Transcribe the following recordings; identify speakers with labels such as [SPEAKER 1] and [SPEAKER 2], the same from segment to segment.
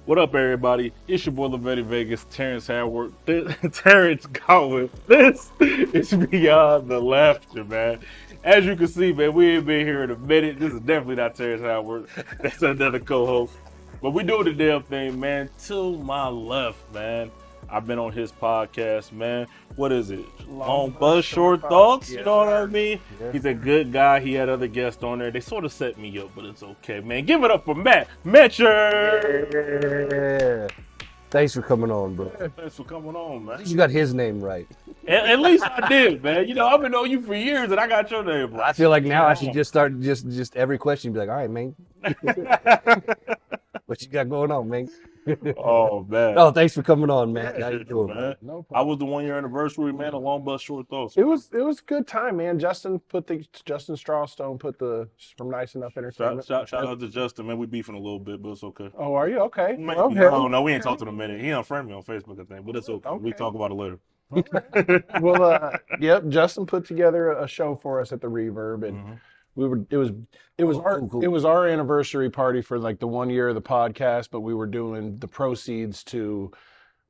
[SPEAKER 1] What up, everybody? It's your boy Lavetti Vegas, Terrance Howard, Terrance Gawith. This is Beyond the Laughter, man. As you can see, man, we ain't been here in a minute. This is definitely not Terrance Howard. That's another co-host. But we doing the damn thing, man. To my left, man. I've been on his podcast, man. What is it? Long bus, short thoughts. You know what I mean?
[SPEAKER 2] Yeah.
[SPEAKER 1] He's a good guy. He had other guests on there. They sort of set me up, but it's okay, man. Give it up for Mettscher.
[SPEAKER 2] Yeah. Thanks for coming on, bro.
[SPEAKER 1] Yeah, thanks for coming on, man.
[SPEAKER 2] You got his name right.
[SPEAKER 1] At least I did, man. You know, I've been knowing you for years, and I got your name right.
[SPEAKER 2] I feel like now I should just start just every question be like, all right, man. What you got going on, man?
[SPEAKER 1] Oh man.
[SPEAKER 2] Oh, thanks for coming on, man. How you doing,
[SPEAKER 1] man?
[SPEAKER 3] No
[SPEAKER 1] I was the 1 year anniversary, man. A long bus, short thoughts.
[SPEAKER 3] It was a good time, man. Justin Strawstone put from Nice Enough Entertainment.
[SPEAKER 1] Shout out to Justin, man. We beefing a little bit, but it's okay.
[SPEAKER 3] Oh, are you okay?
[SPEAKER 1] Man,
[SPEAKER 3] Okay.
[SPEAKER 1] I don't know. We ain't talked in a minute. He unfriended me on Facebook, I think, but it's okay. We
[SPEAKER 3] Okay.
[SPEAKER 1] talk about it later.
[SPEAKER 3] Well, yep. Justin put together a show for us at the Reverb, and it was our anniversary party for like the 1 year of the podcast, but we were doing the proceeds to.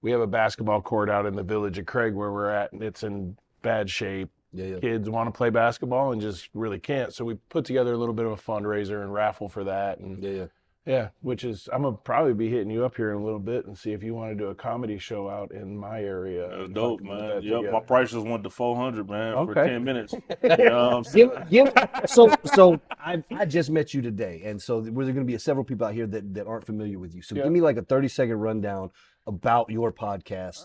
[SPEAKER 3] We have a basketball court out in the village of Craig where we're at, and it's in bad shape.
[SPEAKER 2] Yeah.
[SPEAKER 3] Kids want to play basketball and just really can't. So we put together a little bit of a fundraiser and raffle for that. And
[SPEAKER 2] Yeah.
[SPEAKER 3] which is I'm gonna probably be hitting you up here in a little bit and see if you want to do a comedy show out in my area.
[SPEAKER 1] That's
[SPEAKER 3] If I
[SPEAKER 1] dope,
[SPEAKER 3] can put
[SPEAKER 1] man.
[SPEAKER 3] that
[SPEAKER 1] Yep,
[SPEAKER 3] together.
[SPEAKER 1] my price just went to 400, man, for
[SPEAKER 3] Okay.
[SPEAKER 1] 10 minutes. You know what I'm saying?
[SPEAKER 2] So I just met you today, and so there's going to be several people out here that aren't familiar with you. So
[SPEAKER 3] Yeah.
[SPEAKER 2] give me like a 30-second rundown about your podcast,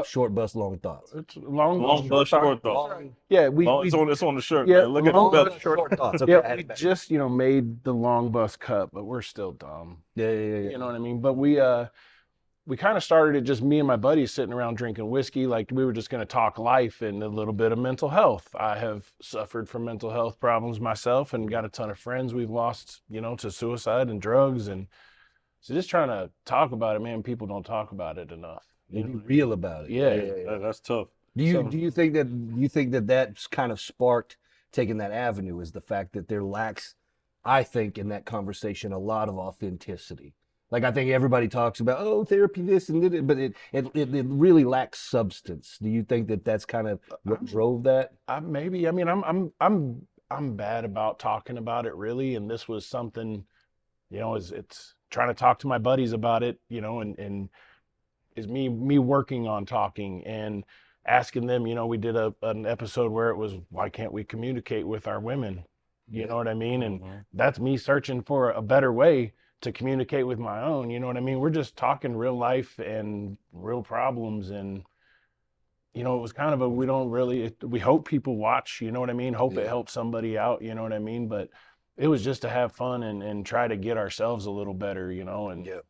[SPEAKER 2] Short Bus Long Thoughts.
[SPEAKER 3] It's long
[SPEAKER 1] Long short thoughts.
[SPEAKER 3] Yeah,
[SPEAKER 1] It's on the shirt,
[SPEAKER 3] Yeah,
[SPEAKER 1] man. Look at
[SPEAKER 3] long
[SPEAKER 1] the
[SPEAKER 3] bus,
[SPEAKER 1] belt.
[SPEAKER 2] Short Thoughts. Okay,
[SPEAKER 3] yeah, we just made the long bus cut, but we're still dumb.
[SPEAKER 2] yeah.
[SPEAKER 3] You know what I mean? But we kind of started it just me and my buddies sitting around drinking whiskey, like we were just going to talk life and a little bit of mental health. I have suffered from mental health problems myself and got a ton of friends we've lost, to suicide and drugs, and so just trying to talk about it, man. People don't talk about it enough.
[SPEAKER 2] Be real about it.
[SPEAKER 3] Yeah.
[SPEAKER 1] That's tough.
[SPEAKER 2] Do you think that that's kind of sparked taking that avenue is the fact that there lacks, I think, in that conversation a lot of authenticity. Like I think everybody talks about therapy this and that, but it really lacks substance. Do you think that that's kind of what drove that?
[SPEAKER 3] Maybe. I mean, I'm bad about talking about it, really, and this was something, it's trying to talk to my buddies about it, and is me working on talking and asking them. We did an episode where it was, why can't we communicate with our women? You know what I mean? And that's me searching for a better way to communicate with my own. You know what I mean? We're just talking real life and real problems, and it was kind of we hope people watch, you know what I mean? Hope it helps somebody out, you know what I mean? But it was just to have fun and try to get ourselves a little better, and
[SPEAKER 1] That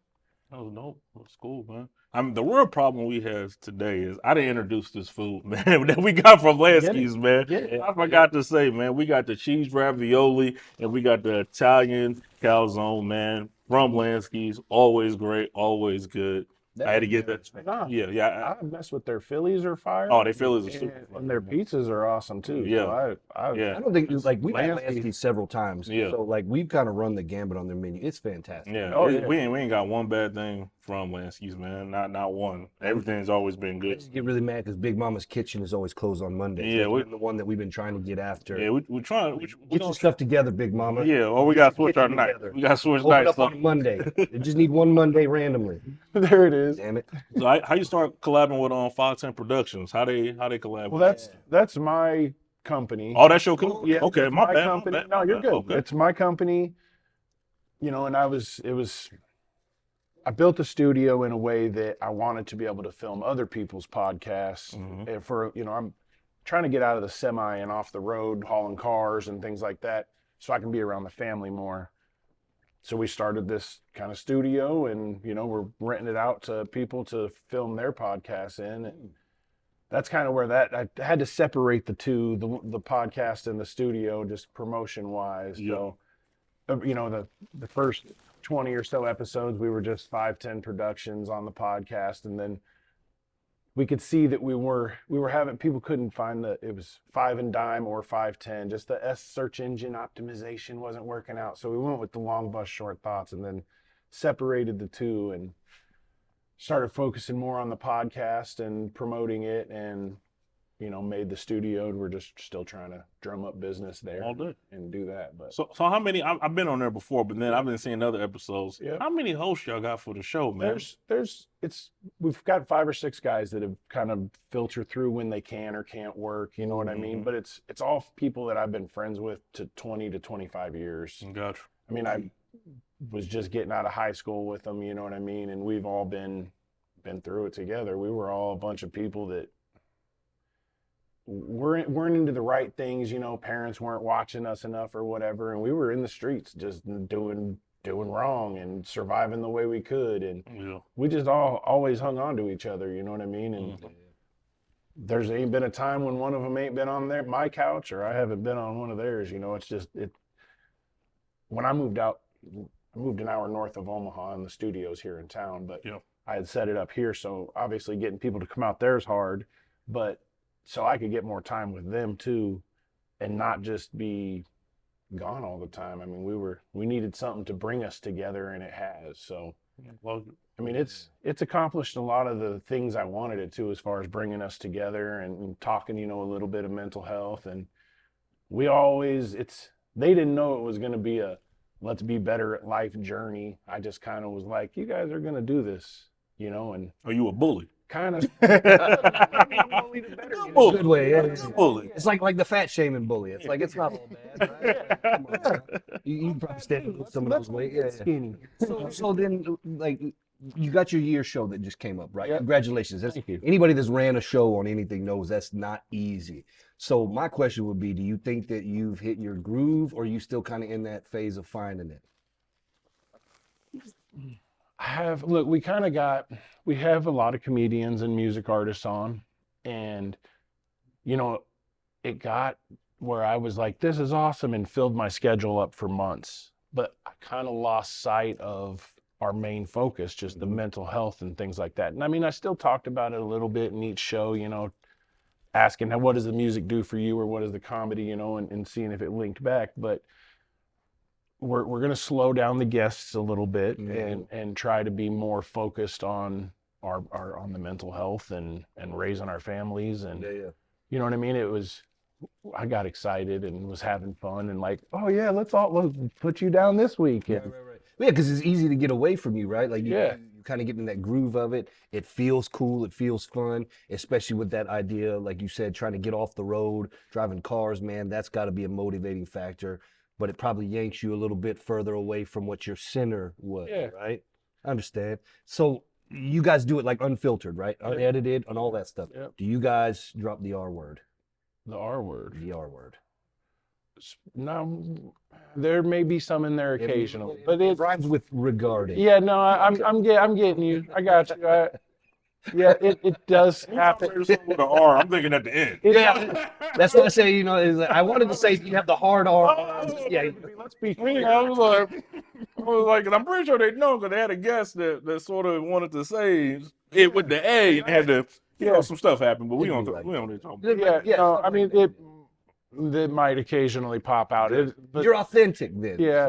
[SPEAKER 1] was dope. That's cool, man. The real problem we have today is I didn't introduce this food, man, that we got from Lansky's, man. I forgot to say, man, we got the cheese ravioli and we got the Italian calzone, man, from Lansky's. Always great, always good. I had to get that.
[SPEAKER 3] Nah,
[SPEAKER 1] Yeah.
[SPEAKER 3] I mess with their Phillies are fire.
[SPEAKER 1] Oh, they Phillies are super fire.
[SPEAKER 3] And their pizzas are awesome too.
[SPEAKER 1] Yeah.
[SPEAKER 3] So I
[SPEAKER 1] Yeah.
[SPEAKER 2] I don't think we've had
[SPEAKER 3] Lansky.
[SPEAKER 2] Lansky several times.
[SPEAKER 1] Yeah.
[SPEAKER 2] So like we've kind of run the gambit on their menu. It's fantastic.
[SPEAKER 1] Yeah,
[SPEAKER 3] Oh, yeah.
[SPEAKER 1] we ain't got one bad thing from Lansky's, man. Not one. Everything's always been
[SPEAKER 2] I
[SPEAKER 1] good.
[SPEAKER 2] just get really mad because Big Mama's Kitchen is always closed on Monday.
[SPEAKER 1] Yeah,
[SPEAKER 2] That's been the one that we've been trying to get after.
[SPEAKER 1] Yeah, we're trying. We
[SPEAKER 2] Get your stuff together, Big Mama.
[SPEAKER 1] Yeah, or we got to switch our
[SPEAKER 2] Kitchen
[SPEAKER 1] night.
[SPEAKER 2] together.
[SPEAKER 1] We got to switch
[SPEAKER 2] Open
[SPEAKER 1] nights.
[SPEAKER 2] up on a Monday. They just need one Monday randomly.
[SPEAKER 3] there it is.
[SPEAKER 2] Damn it.
[SPEAKER 1] So how you start collabing with 510 Productions? How they collab?
[SPEAKER 3] Well, that's my company.
[SPEAKER 1] Oh, that's your company?
[SPEAKER 3] Yeah,
[SPEAKER 1] Okay,
[SPEAKER 3] it's
[SPEAKER 1] my bad.
[SPEAKER 3] company.
[SPEAKER 1] My bad,
[SPEAKER 3] No,
[SPEAKER 1] my
[SPEAKER 3] you're
[SPEAKER 1] bad.
[SPEAKER 3] good.
[SPEAKER 1] Okay.
[SPEAKER 3] It's my company. And I built the studio in a way that I wanted to be able to film other people's podcasts. And I'm trying to get out of the semi and off the road hauling cars and things like that, so I can be around the family more. So we started this kind of studio, and we're renting it out to people to film their podcasts in. And that's kind of where I had to separate the two, the podcast and the studio, just promotion wise.
[SPEAKER 1] Yeah.
[SPEAKER 3] So, the first 20 or so episodes, we were just 510 Productions on the podcast, and then we could see that we were having, people couldn't find it was 5 and Dime or 510, just the search engine optimization wasn't working out. So we went with the long bus short thoughts, and then separated the two and started focusing more on the podcast and promoting it, and made the studio. We're just still trying to drum up business there
[SPEAKER 1] All day.
[SPEAKER 3] and do that. But
[SPEAKER 1] So how many? I've been on there before, but then I've been seeing other episodes.
[SPEAKER 3] Yeah.
[SPEAKER 1] How many hosts y'all got for the show, man?
[SPEAKER 3] We've got 5 or 6 guys that have kind of filtered through when they can or can't work, you know what I mean? But it's all people that I've been friends with to 20 to 25 years.
[SPEAKER 1] Gotcha.
[SPEAKER 3] I mean, I was just getting out of high school with them, you know what I mean? And we've all been through it together. We were all a bunch of people that weren't into the right things, parents weren't watching us enough or whatever, and we were in the streets just doing wrong and surviving the way we could, and we just always hung on to each other, you know what I mean? And there's ain't been a time when one of them ain't been on my couch, or I haven't been on one of theirs. It's just when I moved out, I moved an hour north of Omaha, and the studio's here in town, but I had set it up here, so obviously getting people to come out there is hard, but so I could get more time with them too, and not just be gone all the time. I mean, we needed something to bring us together, and it has. So, I mean, it's accomplished a lot of the things I wanted it to, as far as bringing us together and talking, a little bit of mental health. And they didn't know it was going to be a let's be better at life journey. I just kind of was like, you guys are going to do this, and
[SPEAKER 1] Are you a bully?
[SPEAKER 3] kind of.
[SPEAKER 2] Good way. Yeah.
[SPEAKER 1] Bully.
[SPEAKER 2] It's like the fat shaming bully. It's like, it's not all bad, right? Come on, man. You probably stand with some of those weight. Yeah.
[SPEAKER 3] Skinny.
[SPEAKER 2] So then, like, you got your year show that just came up, right?
[SPEAKER 3] Yep.
[SPEAKER 2] Congratulations.
[SPEAKER 3] Thank you.
[SPEAKER 2] Anybody that's ran a show on anything knows that's not easy. So my question would be, do you think that you've hit your groove, or are you still kind of in that phase of finding it?
[SPEAKER 3] We have a lot of comedians and music artists on, and it got where I was like, this is awesome, and filled my schedule up for months, but I kind of lost sight of our main focus, just the mental health and things like that. And I mean, I still talked about it a little bit in each show, asking what does the music do for you, or what is the comedy, and seeing if it linked back. But we're going to slow down the guests a little bit, and try to be more focused on on the mental health and raising our families. And you know what I mean? I got excited and was having fun, and like, oh yeah, let's put you down this week.
[SPEAKER 2] Right. Yeah, because it's easy to get away from you, right? Like you kind of get in that groove of it. It feels cool. It feels fun, especially with that idea, like you said, trying to get off the road, driving cars, man, that's got to be a motivating factor. But it probably yanks you a little bit further away from what your center was, right? I understand. So you guys do it like unfiltered, right? Unedited and all that stuff.
[SPEAKER 3] Yep.
[SPEAKER 2] Do you guys drop the R word?
[SPEAKER 3] The R word.
[SPEAKER 2] The R word.
[SPEAKER 3] No, there may be some in there occasionally, but
[SPEAKER 2] it rhymes with regarding.
[SPEAKER 3] Yeah, no, I'm getting you. I got you. Yeah, it does happen.
[SPEAKER 1] With an R, I'm thinking at the end.
[SPEAKER 2] That's what I say. Is like, I wanted to say you have the hard R. Yeah,
[SPEAKER 3] let's be
[SPEAKER 1] I
[SPEAKER 3] clear.
[SPEAKER 1] was like, and I'm pretty sure they know, because they had a guest that sort of wanted to say it with the A, and had to, some stuff happened, but we don't talk about it.
[SPEAKER 3] Yeah, no, I mean it might occasionally pop out. But
[SPEAKER 2] you're authentic then.
[SPEAKER 3] Yeah.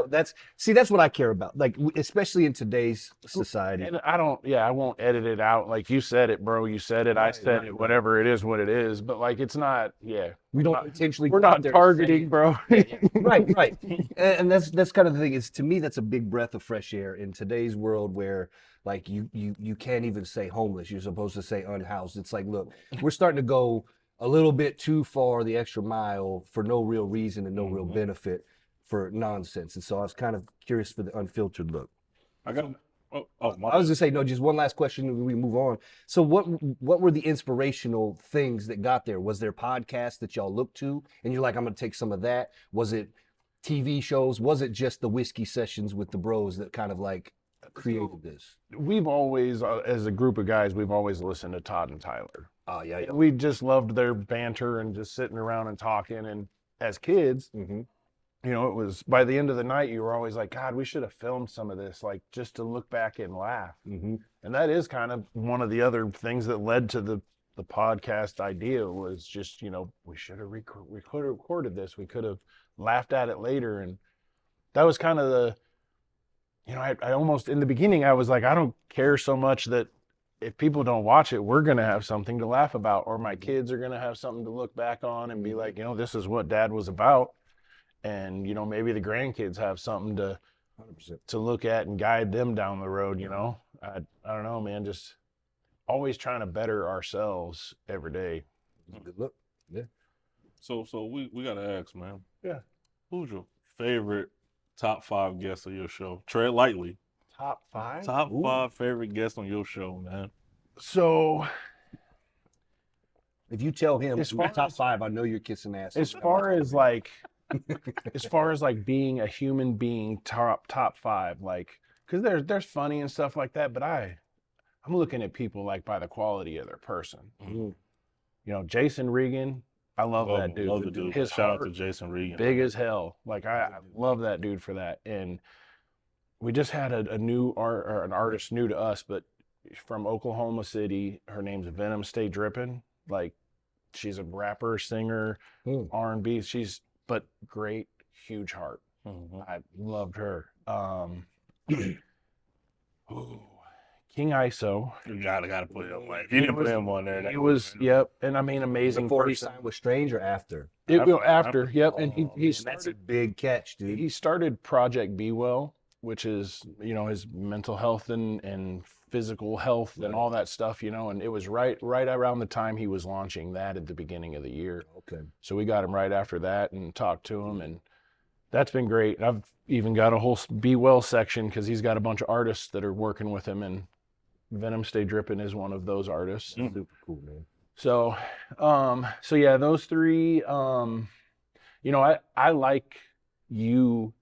[SPEAKER 2] So that's what I care about. Like, especially in today's society.
[SPEAKER 3] And I won't edit it out. Like, you said it, bro. You said it. I said it. Whatever it is, what it is. But like, it's not. Yeah.
[SPEAKER 2] We don't intentionally.
[SPEAKER 3] We're not targeting, bro.
[SPEAKER 2] Right. And that's kind of the thing. Is, to me, that's a big breath of fresh air in today's world where, like, you can't even say homeless. You're supposed to say unhoused. It's like, look, we're starting to go a little bit too far the extra mile for no real reason and no real benefit, for nonsense. And so I was kind of curious for the unfiltered look.
[SPEAKER 1] I was
[SPEAKER 2] gonna say, no, just one last question and we move on. So what were the inspirational things that got there? Was there podcasts that y'all looked to and you're like, I'm gonna take some of that? Was it TV shows? Was it just the whiskey sessions with the bros that kind of like created this?
[SPEAKER 3] We've always, as a group of guys, we've always listened to Todd and Tyler.
[SPEAKER 2] Oh yeah.
[SPEAKER 3] We just loved their banter and just sitting around and talking. And as kids, it was, by the end of the night, you were always like, God, we should have filmed some of this, like, just to look back and laugh. And that is kind of one of the other things that led to the podcast idea, was just, we should have recorded this. We could have laughed at it later. And that was kind of I almost, in the beginning, I was like, I don't care so much that if people don't watch it, we're going to have something to laugh about, or my kids are going to have something to look back on and be like, this is what dad was about. And, maybe the grandkids have something to
[SPEAKER 2] 100%.
[SPEAKER 3] look at and guide them down the road, I don't know, man, just always trying to better ourselves every day.
[SPEAKER 2] Good look. Yeah.
[SPEAKER 1] So we gotta ask, man.
[SPEAKER 3] Yeah.
[SPEAKER 1] Who's your favorite top 5 guests of your show? Tread lightly.
[SPEAKER 3] Top 5?
[SPEAKER 1] Top 5 favorite guests on your show, man.
[SPEAKER 3] So
[SPEAKER 2] If you tell him
[SPEAKER 3] As far
[SPEAKER 2] top
[SPEAKER 3] as-
[SPEAKER 2] 5, I know you're kissing ass.
[SPEAKER 3] as far as like being a human being, top 5, like, because there's funny and stuff like that, but I'm looking at people like by the quality of their person.
[SPEAKER 2] Mhm.
[SPEAKER 3] Jason Regan, I love that dude.
[SPEAKER 1] Love the dude.
[SPEAKER 3] His
[SPEAKER 1] Shout out
[SPEAKER 3] heart,
[SPEAKER 1] to Jason Regan.
[SPEAKER 3] big as hell. Like I love that dude for that. And we just had an artist new to us, but from Oklahoma City. Her name's Venom Stay Drippin'. Like, she's a rapper, singer, R&B. But great, huge heart.
[SPEAKER 1] Mhm.
[SPEAKER 3] I loved her. King ISO.
[SPEAKER 1] You gotta put him like you didn't put him on there.
[SPEAKER 3] He was, yep, and I mean, amazing.
[SPEAKER 2] Before he
[SPEAKER 3] person.
[SPEAKER 2] signed with Strange or after?
[SPEAKER 3] After, yep, and he
[SPEAKER 2] Man,
[SPEAKER 3] started.
[SPEAKER 2] that's a big catch, dude.
[SPEAKER 3] He started Project Be Well, which is, his mental health and physical health and all that stuff, and it was right around the time he was launching that at the beginning of the year.
[SPEAKER 2] Okay.
[SPEAKER 3] So we got him right after that and talked to him, and that's been great. I've even got a whole Be Well section because he's got a bunch of artists that are working with him, and Venom Stay Drippin' is one of those artists.
[SPEAKER 2] Super cool, man.
[SPEAKER 3] So, so yeah, those 3, I like you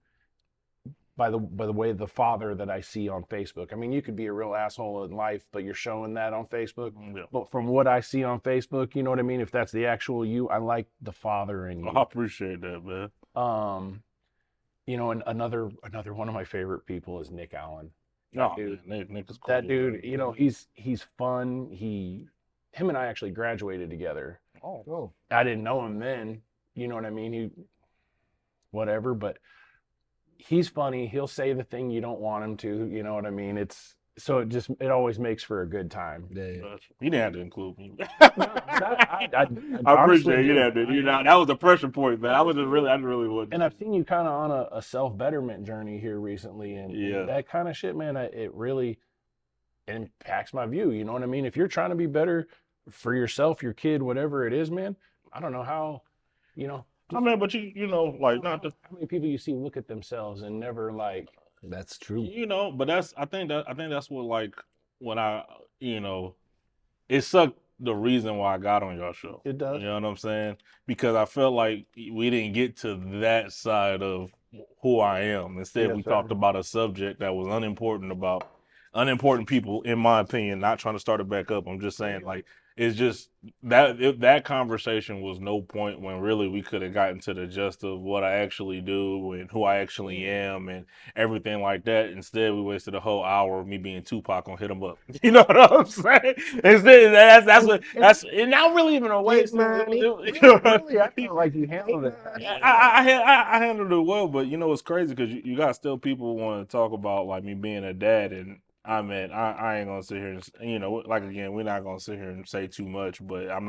[SPEAKER 3] by the way, the father that I see on Facebook. I mean, you could be a real asshole in life, but you're showing that on Facebook.
[SPEAKER 1] Yeah.
[SPEAKER 3] But from what I see on Facebook, you know what I mean? If that's the actual you, I like the father in you.
[SPEAKER 1] I appreciate that, man.
[SPEAKER 3] And another one of my favorite people is Nick Allen.
[SPEAKER 1] No,
[SPEAKER 3] dude.
[SPEAKER 1] Nick is cool.
[SPEAKER 3] That dude, he's fun. Him and I actually graduated together.
[SPEAKER 2] Oh.
[SPEAKER 3] I didn't know him then, you know what I mean? Whatever, but he's funny. He'll say the thing you don't want him to, you know what I mean? It always makes for a good time.
[SPEAKER 2] Yeah.
[SPEAKER 1] You didn't have to include me.
[SPEAKER 3] I
[SPEAKER 1] I
[SPEAKER 3] honestly
[SPEAKER 1] appreciate you
[SPEAKER 3] do.
[SPEAKER 1] that, dude. That was the pressure point, man. I really would.
[SPEAKER 3] And I've seen you kind of on a self-betterment journey here recently, and
[SPEAKER 1] Yeah.
[SPEAKER 3] that kind of shit, man, it really impacts my view. You know what I mean? If you're trying to be better for yourself, your kid, whatever it is, man, I don't know how,
[SPEAKER 1] I mean, but like not the,
[SPEAKER 3] how many people you see look at themselves and never like,
[SPEAKER 2] That's true.
[SPEAKER 1] but I think that's what, like, when it sucked the reason why I got on your show.
[SPEAKER 3] it does.
[SPEAKER 1] You know what I'm saying? Because I felt like we didn't get to that side of who I am. Instead,
[SPEAKER 3] Yes,
[SPEAKER 1] we
[SPEAKER 3] sir.
[SPEAKER 1] talked about a subject that was unimportant people, in my opinion. Not trying to start it back up. I'm just saying, like, it's just that conversation was no point when really we could have gotten to the gist of what I actually do and who I actually am and everything like that. Instead, we wasted a whole hour of me being Tupac on Hit 'Em Up. You know what I'm saying? Instead, that's and not really even a waste.
[SPEAKER 3] Really, I feel like you handled it.
[SPEAKER 1] I handled it well, but it's crazy because you got still people want to talk about, like, me being a dad, and I ain't gonna sit here and like, again, we're not gonna sit here and say too much, but I'm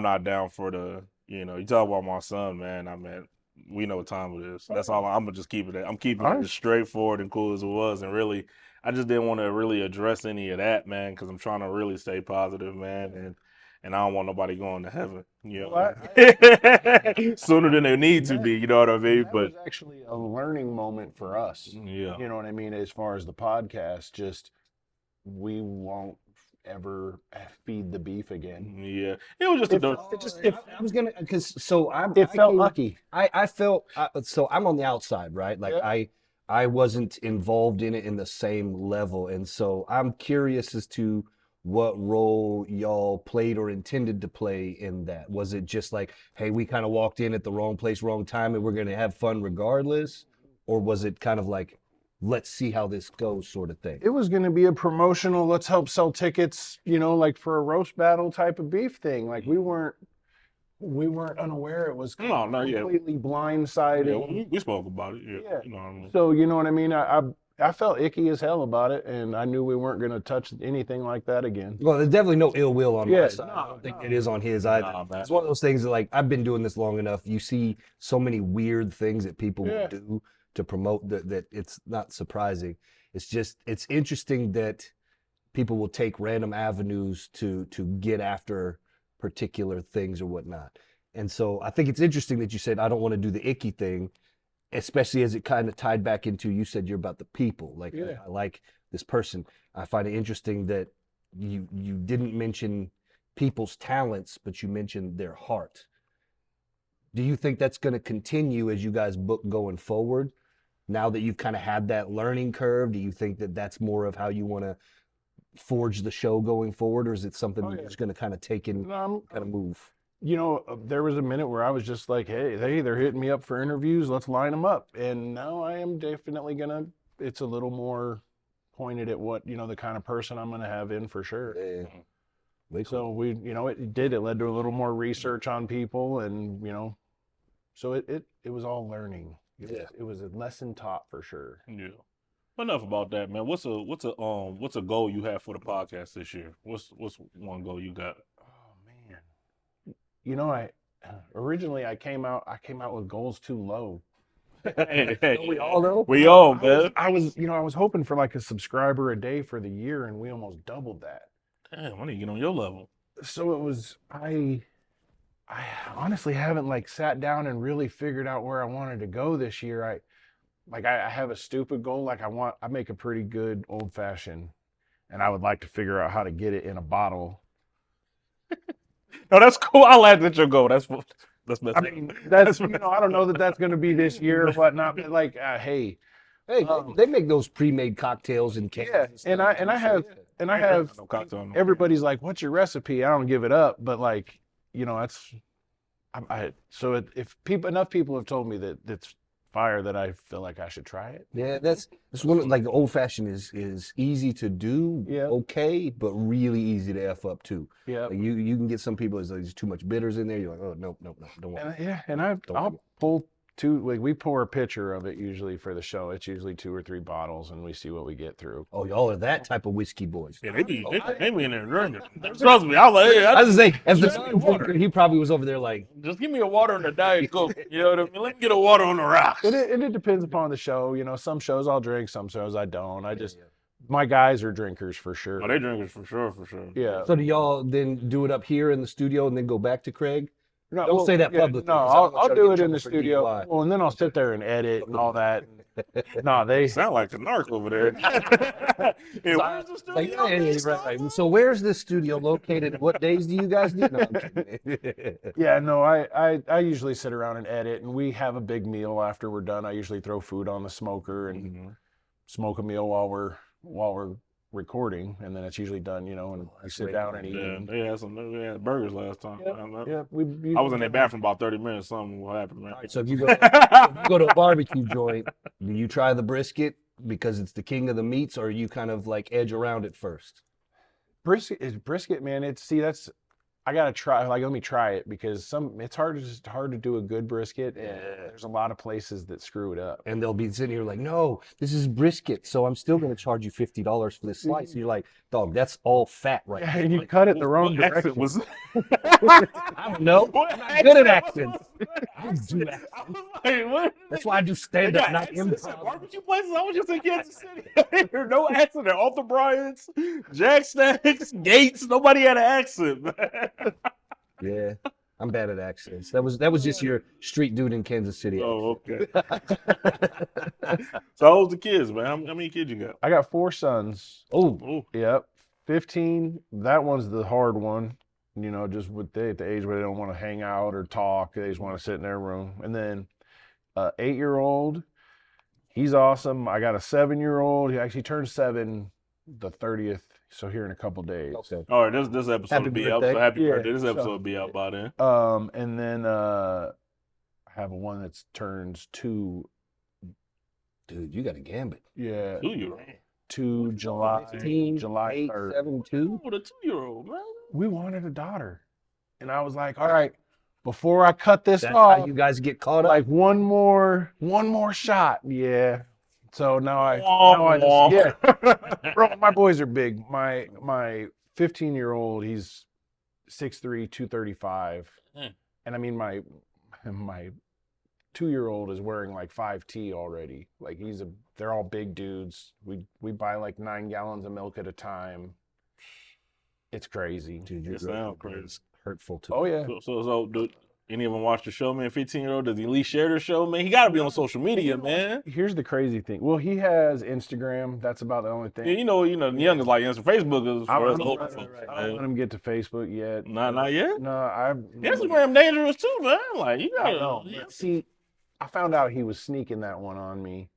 [SPEAKER 1] not down for the you talk about my son, man. We know what time it is. That's all. I'm gonna just keep it. I'm keeping it as straightforward and cool as it was, and really, I just didn't want to really address any of that, man, because I'm trying to really stay positive, man, and I don't want nobody going to heaven, sooner than they need to be. You know what I mean?
[SPEAKER 3] That
[SPEAKER 1] But
[SPEAKER 3] was actually a learning moment for us.
[SPEAKER 1] yeah,
[SPEAKER 3] You know what I mean? As far as the podcast, just we won't ever feed the beef again.
[SPEAKER 1] yeah, it was just
[SPEAKER 2] I was gonna, because so
[SPEAKER 3] It felt lucky.
[SPEAKER 2] I felt so I'm on the outside, right? Like
[SPEAKER 3] Yeah.
[SPEAKER 2] I wasn't involved in it in the same level, and so I'm curious as to what role y'all played or intended to play in that. Was it just like, hey, we kind of walked in at the wrong place, wrong time, and we're gonna have fun regardless, or was it kind of like, let's see how this goes, sort of thing?
[SPEAKER 3] It was going to be a promotional, let's help sell tickets, like for a roast battle type of beef thing. Like we weren't unaware. It was
[SPEAKER 1] No, yeah.
[SPEAKER 3] completely blindsided.
[SPEAKER 1] Yeah, we spoke about it. Yeah,
[SPEAKER 3] Yeah.
[SPEAKER 1] you know what I mean.
[SPEAKER 3] So, you know what I mean? I felt icky as hell about it, and I knew we weren't going to touch anything like that again.
[SPEAKER 2] Well, there's definitely no ill will on my
[SPEAKER 3] Yeah,
[SPEAKER 2] side. I
[SPEAKER 1] no,
[SPEAKER 2] don't think
[SPEAKER 1] no.
[SPEAKER 2] it is on his either.
[SPEAKER 1] Nah, man.
[SPEAKER 2] It's one of those things that, like, I've been doing this long enough. You see so many weird things that people will
[SPEAKER 3] Yeah.
[SPEAKER 2] do to promote that it's not surprising. It's just it's interesting that people will take random avenues to get after particular things or whatnot. And so I think it's interesting that you said I don't want to do the icky thing, especially as it kind of tied back into you said you're about the people. Like
[SPEAKER 3] Yeah.
[SPEAKER 2] I like this person. I find it interesting that you didn't mention people's talents, but you mentioned their heart. Do you think that's going to continue as you guys book going forward? Now that you've kind of had that learning curve, do you think that that's more of how you want to forge the show going forward, or is it something
[SPEAKER 3] Oh,
[SPEAKER 2] you're
[SPEAKER 3] yeah.
[SPEAKER 2] just going to kind of take and
[SPEAKER 3] No,
[SPEAKER 2] kind of move?
[SPEAKER 3] there was a minute where I was just like, hey, they're hitting me up for interviews. Let's line them up. And now I am definitely it's a little more pointed at what, the kind of person I'm going to have in for sure.
[SPEAKER 2] Yeah. Way
[SPEAKER 3] So
[SPEAKER 2] cool.
[SPEAKER 3] it led to a little more research on people, and, so it was all learning. It was a lesson taught for sure.
[SPEAKER 1] Yeah. Enough about that, man. What's a goal you have for the podcast this year? What's one goal you got?
[SPEAKER 3] Oh man. I originally I came out with goals too low.
[SPEAKER 1] Hey,
[SPEAKER 2] Don't we all know?
[SPEAKER 1] We all, man.
[SPEAKER 3] I was hoping for like a subscriber a day for the year, and we almost doubled that.
[SPEAKER 1] Damn, I need to get on your level.
[SPEAKER 3] So it was I honestly haven't like sat down and really figured out where I wanted to go this year. I have a stupid goal. Like I make a pretty good old fashioned, and I would like to figure out how to get it in a bottle.
[SPEAKER 1] No, that's cool. I laughed at your goal. That's messed
[SPEAKER 3] I
[SPEAKER 1] up.
[SPEAKER 3] mean, that's I don't know that that's going to be this year or whatnot. But like, hey,
[SPEAKER 2] They make those pre-made cocktails and cans.
[SPEAKER 3] yeah,
[SPEAKER 2] and stuff.
[SPEAKER 3] and I have
[SPEAKER 1] No cocktail, no.
[SPEAKER 3] everybody's like, "What's your recipe?" I don't give it up, but like, that's if enough people have told me that it's fire that I feel like I should try it.
[SPEAKER 2] Yeah, that's one like the old fashioned is easy to do,
[SPEAKER 3] Yeah.
[SPEAKER 2] okay, but really easy to F up too.
[SPEAKER 3] Yeah,
[SPEAKER 2] Like you can get some people it's like there's too much bitters in there. You're like, oh nope, don't want.
[SPEAKER 3] and I'll pull two. Like we pour a pitcher of it usually for the show. It's usually 2 or 3 bottles, and we see what we get through.
[SPEAKER 2] Oh, y'all are that type of whiskey boys.
[SPEAKER 1] Yeah, they be in there drinking. Trust me, I was like, hey,
[SPEAKER 2] I was saying, as the
[SPEAKER 1] Just give me water.
[SPEAKER 2] drinker, he probably was over there like,
[SPEAKER 1] just give me a water and a Diet Coke. You know what I mean? Let me get a water on the rocks.
[SPEAKER 3] And it depends upon the show. Some shows I'll drink, some shows I don't. My guys are drinkers for sure.
[SPEAKER 1] Oh, they drinkers for sure.
[SPEAKER 3] Yeah.
[SPEAKER 2] so do y'all then do it up here in the studio and then go back to Craig?
[SPEAKER 3] No,
[SPEAKER 2] Don't say that publicly,
[SPEAKER 3] No,
[SPEAKER 2] 'cause I don't want
[SPEAKER 3] I'll
[SPEAKER 2] y'all to
[SPEAKER 3] do
[SPEAKER 2] get
[SPEAKER 3] it
[SPEAKER 2] in
[SPEAKER 3] in the
[SPEAKER 2] trouble for
[SPEAKER 3] studio.
[SPEAKER 2] DUI.
[SPEAKER 3] Well, and then I'll sit there and edit and all that. No,
[SPEAKER 1] They sound like the narc over there. Yeah, where's the
[SPEAKER 2] Like,
[SPEAKER 1] studio?
[SPEAKER 2] right. So where's this studio located? What days do you guys do? No, I'm kidding.
[SPEAKER 3] Yeah, no, I usually sit around and edit, and we have a big meal after we're done. I usually throw food on the smoker and smoke a meal while we're recording, and then it's usually done, and we sit down and eat.
[SPEAKER 1] Yeah, they had burgers last time.
[SPEAKER 3] Yeah,
[SPEAKER 1] I was in their bathroom about 30 minutes. Something will happen, man.
[SPEAKER 2] So if you go to a barbecue joint, do you try the brisket because it's the king of the meats, or you kind of like edge around it first?
[SPEAKER 3] Brisket, man. That's I gotta try. Like, let me try it because it's hard to do a good brisket, and there's a lot of places that screw it up.
[SPEAKER 2] And they'll be sitting here like, no, this is brisket, so I'm still going to charge you $50 for this slice. And you're like, dog, that's all fat right
[SPEAKER 3] Yeah,
[SPEAKER 2] now.
[SPEAKER 3] and you cut it the wrong
[SPEAKER 1] What accent
[SPEAKER 3] direction.
[SPEAKER 1] was
[SPEAKER 2] I don't know. I'm not good at accents. I don't do accents.
[SPEAKER 1] I was like, what?
[SPEAKER 2] That's why I do
[SPEAKER 1] They
[SPEAKER 2] stand-up,
[SPEAKER 1] got
[SPEAKER 2] not
[SPEAKER 1] accents at
[SPEAKER 2] improv.
[SPEAKER 1] barbecue places. I was just in Kansas City. There's no accent at Arthur Bryant's, Jack Snacks, Gates. Nobody had an accent, man.
[SPEAKER 2] Yeah, I'm bad at accents. That was just your street dude in Kansas City.
[SPEAKER 1] Oh, okay. So how old's the kids, man? How many kids you got?
[SPEAKER 3] I got 4 sons.
[SPEAKER 2] Oh,
[SPEAKER 1] Oh,
[SPEAKER 3] Yep, 15. That one's the hard one. Just at the age where they don't want to hang out or talk. They just want to sit in their room. And then 8-year-old, he's awesome. I got a 7-year-old. He actually turned 7 the 30th. So here in a couple days.
[SPEAKER 2] okay.
[SPEAKER 1] all right. This episode
[SPEAKER 2] Happy
[SPEAKER 1] will be out.
[SPEAKER 2] birthday.
[SPEAKER 1] So happy
[SPEAKER 3] Yeah,
[SPEAKER 1] birthday. This episode
[SPEAKER 3] so-
[SPEAKER 1] will be out by then.
[SPEAKER 3] And then I have one that's turns 2.
[SPEAKER 2] Dude, you got a gambit.
[SPEAKER 3] Yeah,
[SPEAKER 1] 2-year-old.
[SPEAKER 3] 2 July
[SPEAKER 2] 15,
[SPEAKER 3] July
[SPEAKER 2] 8,
[SPEAKER 3] 3rd.
[SPEAKER 2] 7, 2.
[SPEAKER 1] Oh, the 2-year-old, man.
[SPEAKER 3] We wanted a daughter, and I was like, all right, before I cut this
[SPEAKER 2] That's
[SPEAKER 3] off,
[SPEAKER 2] how you guys get caught up.
[SPEAKER 3] like one more shot. Yeah, So now I just yeah. Bro, my boys are big. My 15-year-old, he's 6'3", 235.
[SPEAKER 1] Mm.
[SPEAKER 3] And I mean my 2-year-old is wearing like 5T already. Like they're all big dudes. We buy like 9 gallons of milk at a time. It's crazy.
[SPEAKER 2] Dude, your
[SPEAKER 1] It sounds
[SPEAKER 2] girlfriend
[SPEAKER 1] crazy.
[SPEAKER 2] is hurtful to
[SPEAKER 3] Oh
[SPEAKER 2] me.
[SPEAKER 3] yeah.
[SPEAKER 1] So do any of them watch the show, man? 15-year-old, does he at least share the show, man? He got to be on social media, man.
[SPEAKER 3] Here's the crazy thing. Well, he has Instagram. That's about the only
[SPEAKER 1] Yeah,
[SPEAKER 3] thing.
[SPEAKER 1] the youngest like Insta. Facebook is for us older
[SPEAKER 3] Right,
[SPEAKER 1] folks,
[SPEAKER 3] I don't let
[SPEAKER 1] man.
[SPEAKER 3] him get to Facebook yet.
[SPEAKER 1] Not yet.
[SPEAKER 3] No,
[SPEAKER 1] Instagram dangerous too, man. Like you
[SPEAKER 3] I
[SPEAKER 1] gotta.
[SPEAKER 3] know. But see, I found out he was sneaking that one on me.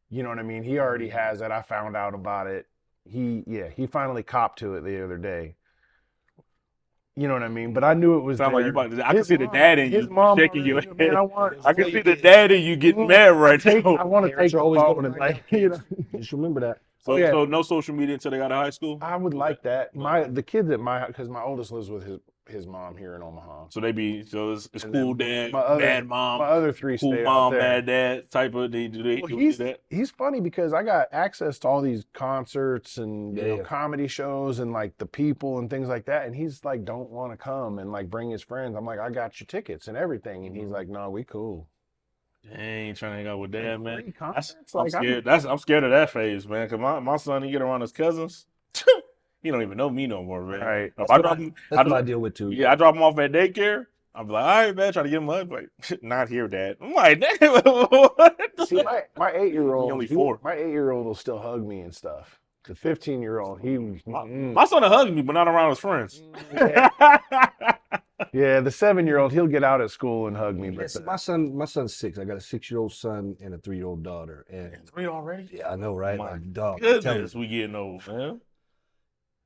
[SPEAKER 3] You know what I mean? He already has it. I found out about it. He finally copped to it the other day. You know what I mean? But I knew it was
[SPEAKER 1] Sound like
[SPEAKER 3] there.
[SPEAKER 1] you about to. I can see the dad in
[SPEAKER 3] His
[SPEAKER 1] you
[SPEAKER 3] mom
[SPEAKER 1] shaking your
[SPEAKER 3] already knew,
[SPEAKER 1] head.
[SPEAKER 3] man,
[SPEAKER 1] I can see the dad in you getting mad right
[SPEAKER 3] I
[SPEAKER 1] now.
[SPEAKER 3] want to take
[SPEAKER 2] Parents
[SPEAKER 3] the
[SPEAKER 2] are always
[SPEAKER 3] phone
[SPEAKER 2] going
[SPEAKER 3] and
[SPEAKER 2] to
[SPEAKER 3] like, you know.
[SPEAKER 2] Just remember that.
[SPEAKER 1] So,
[SPEAKER 3] yeah.
[SPEAKER 1] so no social media until they got to high school.
[SPEAKER 3] I would like that. The kids at my house, because my oldest lives with his mom here in Omaha.
[SPEAKER 1] So it's
[SPEAKER 3] And
[SPEAKER 1] cool
[SPEAKER 3] then
[SPEAKER 1] dad, bad mom,
[SPEAKER 3] my other 3
[SPEAKER 1] cool
[SPEAKER 3] stay out
[SPEAKER 1] mom,
[SPEAKER 3] there.
[SPEAKER 1] bad dad type of. Do they
[SPEAKER 3] Well,
[SPEAKER 1] do that?
[SPEAKER 3] he's funny because I got access to all these concerts and
[SPEAKER 2] Yeah.
[SPEAKER 3] comedy shows and like the people and things like that. And he's like, don't want to come and like bring his friends. I'm like, I got your tickets and everything. And he's like, no, we cool.
[SPEAKER 1] I ain't trying to hang out with dad, man.
[SPEAKER 3] Free concerts?
[SPEAKER 1] I'm scared. I'm scared of that phase, man. Cause my son, he get around his cousins. He don't even know me no more, man.
[SPEAKER 3] Right.
[SPEAKER 1] If
[SPEAKER 2] That's
[SPEAKER 1] I
[SPEAKER 2] what
[SPEAKER 1] drop him,
[SPEAKER 2] That's what I deal with too.
[SPEAKER 1] yeah, I drop him off at daycare. I'm like, all right, man, try to get him up. Like, not here, Dad. I'm like, damn. What?
[SPEAKER 3] See, my 8-year-old,
[SPEAKER 1] He only 4.
[SPEAKER 3] my 8-year-old will still hug me and stuff. The 15-year-old,
[SPEAKER 1] My son will hug me, but not around his friends.
[SPEAKER 3] yeah, the 7-year-old, he'll get out at school and hug me. But
[SPEAKER 2] Yes, my son's 6. I got a 6-year-old son and a 3-year-old daughter. And
[SPEAKER 1] 3 already?
[SPEAKER 2] yeah, I know, right?
[SPEAKER 1] My
[SPEAKER 2] Like, dog, I'm telling
[SPEAKER 1] Goodness,
[SPEAKER 2] you.
[SPEAKER 1] we getting old, man.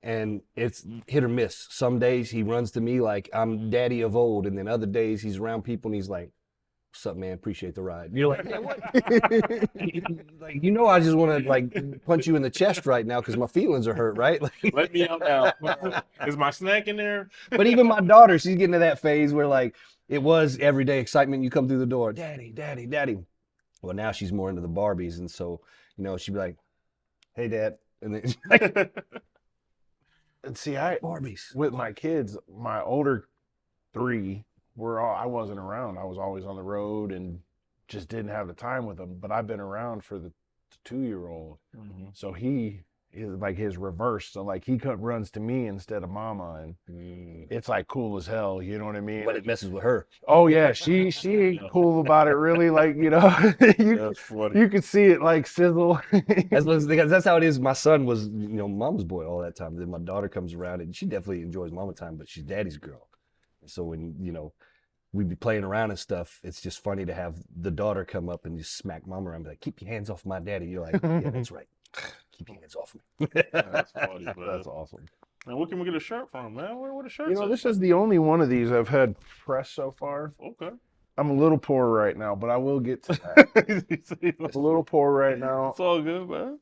[SPEAKER 2] And it's hit or miss. Some days he runs to me like I'm daddy of old, and then other days he's around people and he's like, "What's up, man? Appreciate the ride." You're like, "Man, what?" Like, I just want to like punch you in the chest right now because my feelings are hurt, right? Like,
[SPEAKER 1] Let me out now. Is my snack in there?
[SPEAKER 2] but even my daughter, she's getting to that phase where like it was everyday excitement. You come through the door, daddy, daddy, daddy. Well, now she's more into the Barbies, and so she'd be like, "Hey, Dad," and then
[SPEAKER 3] and see,
[SPEAKER 2] Barbies.
[SPEAKER 3] with my kids, my older 3 I wasn't around. I was always on the road and just didn't have the time with them. But I've been around for the 2-year-old, so he is like his reverse. So like he runs to me instead of mama, and it's like cool as hell. You know what I mean?
[SPEAKER 2] But it messes with her.
[SPEAKER 3] Oh yeah, she ain't cool about it really. Like
[SPEAKER 1] That's funny.
[SPEAKER 3] you could see it like sizzle.
[SPEAKER 2] That's how it is. My son was, mama's boy all that time. Then my daughter comes around and she definitely enjoys mama time, but she's daddy's girl. So when, we'd be playing around and stuff, it's just funny to have the daughter come up and just smack mama around and be like, "Keep your hands off my daddy." You're like, "Yeah, that's right. Keep your hands off me."
[SPEAKER 1] That's funny, man.
[SPEAKER 3] That's awesome.
[SPEAKER 1] Man, where can we get a shirt from, man? Where the shirts at?
[SPEAKER 3] This is the only one of these I've had pressed so far.
[SPEAKER 1] Okay.
[SPEAKER 3] I'm a little poor right now, but I will get to that.
[SPEAKER 1] It's
[SPEAKER 3] It's a little poor right now.
[SPEAKER 1] all good, man.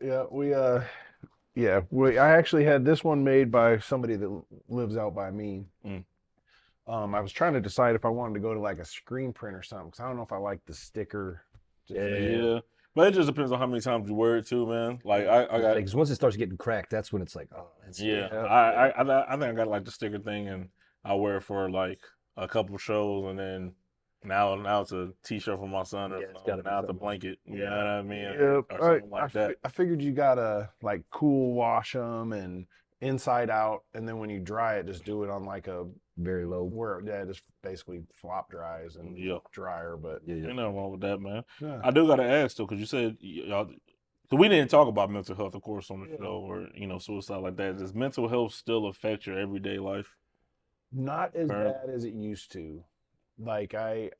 [SPEAKER 3] Yeah, I actually had this one made by somebody that lives out by me. I was trying to decide if I wanted to go to like a screen print or something, because I don't know if I like the sticker.
[SPEAKER 1] Yeah. But it just depends on how many times you wear it too, man. Like I got
[SPEAKER 2] Because once it starts getting cracked, that's when it's like, oh, that's
[SPEAKER 1] I think I got like the sticker thing, and I wear it for like a couple shows, and then now it's a t-shirt for my son, or now it's a blanket. You know what I mean?
[SPEAKER 3] Yeah,
[SPEAKER 1] Or something like that.
[SPEAKER 3] I figured you gotta like cool wash them and inside out, and then when you dry it, just do it on like a
[SPEAKER 2] very low.
[SPEAKER 3] just basically flop dries and dryer. But
[SPEAKER 1] Ain't nothing wrong with that, man.
[SPEAKER 3] yeah.
[SPEAKER 1] I do gotta ask though, because you said y'all. So we didn't talk about mental health, of course, on the show, or suicide like that. Does mental health still affect your everyday life?
[SPEAKER 3] Not as bad as it used to. Like if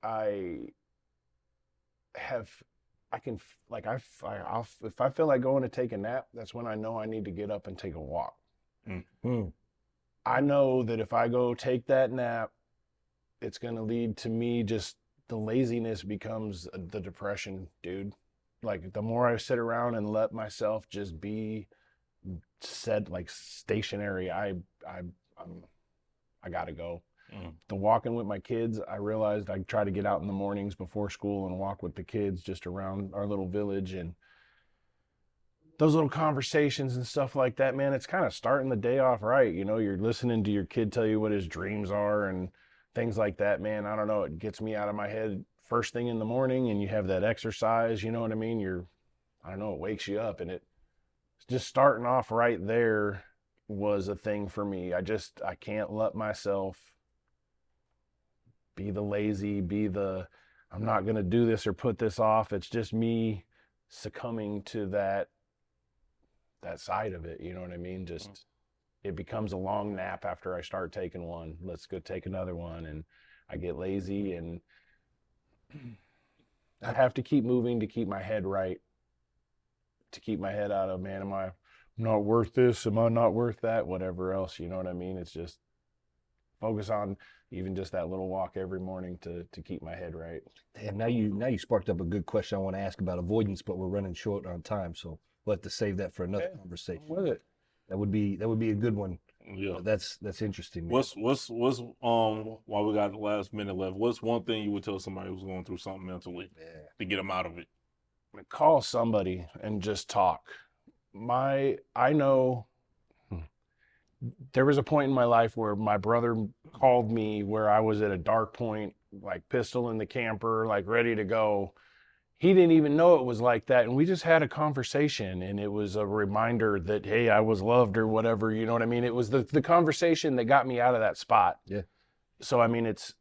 [SPEAKER 3] I feel like going to take a nap, that's when I know I need to get up and take a walk. I know that if I go take that nap, it's going to lead to me just the laziness becomes the depression, dude. Like the more I sit around and let myself just be like stationary, I gotta go. The walking with my kids, I realized I try to get out in the mornings before school and walk with the kids just around our little village, and those little conversations and stuff like that, man, it's kind of starting the day off right. You know, you're listening to your kid tell you what his dreams are and things like that, man. I don't know. It gets me out of my head first thing in the morning, and you have that exercise, you know what I mean? I don't know, it wakes you up, and it's just starting off right there was a thing for me. I can't let myself be the lazy, I'm not going to do this or put this off. It's just me succumbing to that side of it. You know what I mean? Just, it becomes a long nap after I start taking one. Let's go take another one. And I get lazy, and I have to keep moving to keep my head right, to keep my head out of, man, am I not worth this? Am I not worth that? Whatever else, you know what I mean? It's just focus on even just that little walk every morning to keep my head right.
[SPEAKER 2] And now you sparked up a good question I want to ask about avoidance, but we're running short on time, so we'll have to save that for another conversation.
[SPEAKER 3] With it.
[SPEAKER 2] That would be a good one.
[SPEAKER 1] Yeah.
[SPEAKER 2] That's interesting. Man.
[SPEAKER 1] What's while we got the last minute left, what's one thing you would tell somebody who's going through something mentally to get them out of it?
[SPEAKER 3] Call somebody and just talk. I know there was a point in my life where my brother called me where I was at a dark point, like pistol in the camper, like ready to go. He didn't even know it was like that. And we just had a conversation, and it was a reminder that, hey, I was loved or whatever. You know what I mean? It was the conversation that got me out of that spot.
[SPEAKER 2] Yeah.
[SPEAKER 3] So, I mean, it's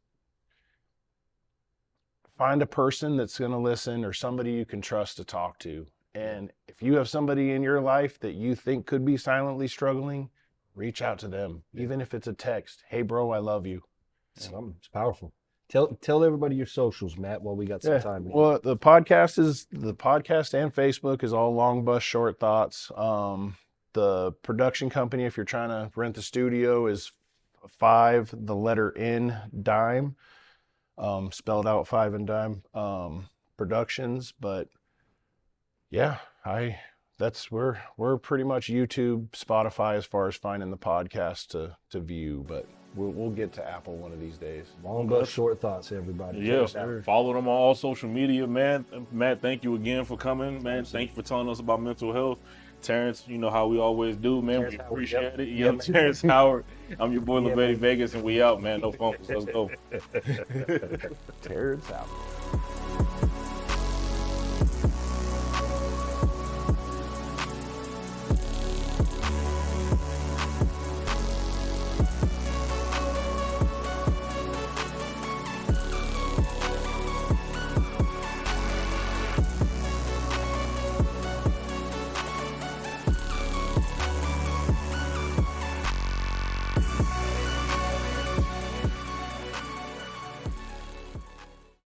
[SPEAKER 3] find a person that's going to listen or somebody you can trust to talk to. And if you have somebody in your life that you think could be silently struggling, reach out to them, even if it's a text. Hey, bro, I love you.
[SPEAKER 2] It's powerful. Tell everybody your socials, Matt, while we got some time.
[SPEAKER 3] Well, the podcast and Facebook is all Long Bus Short Thoughts. The production company, if you're trying to rent the studio, is 5, the letter N, Dime, spelled out 5 and Dime Productions. But yeah, we're pretty much YouTube, Spotify as far as finding the podcast to view, but we'll get to Apple one of these days.
[SPEAKER 2] Long Bus Short Thoughts, everybody.
[SPEAKER 1] Yeah, follow them on all social media, man. Matt, thank you again for coming, man. Thank you for telling us about mental health. Terrance, you know how we always do, man.
[SPEAKER 2] Terrance
[SPEAKER 1] we
[SPEAKER 2] Howard,
[SPEAKER 1] appreciate it.
[SPEAKER 2] Yeah,
[SPEAKER 1] Terrance Howard. I'm your boy, Lavetti Vegas, and we out, man. No fumbles. Let's go.
[SPEAKER 3] Terrance out.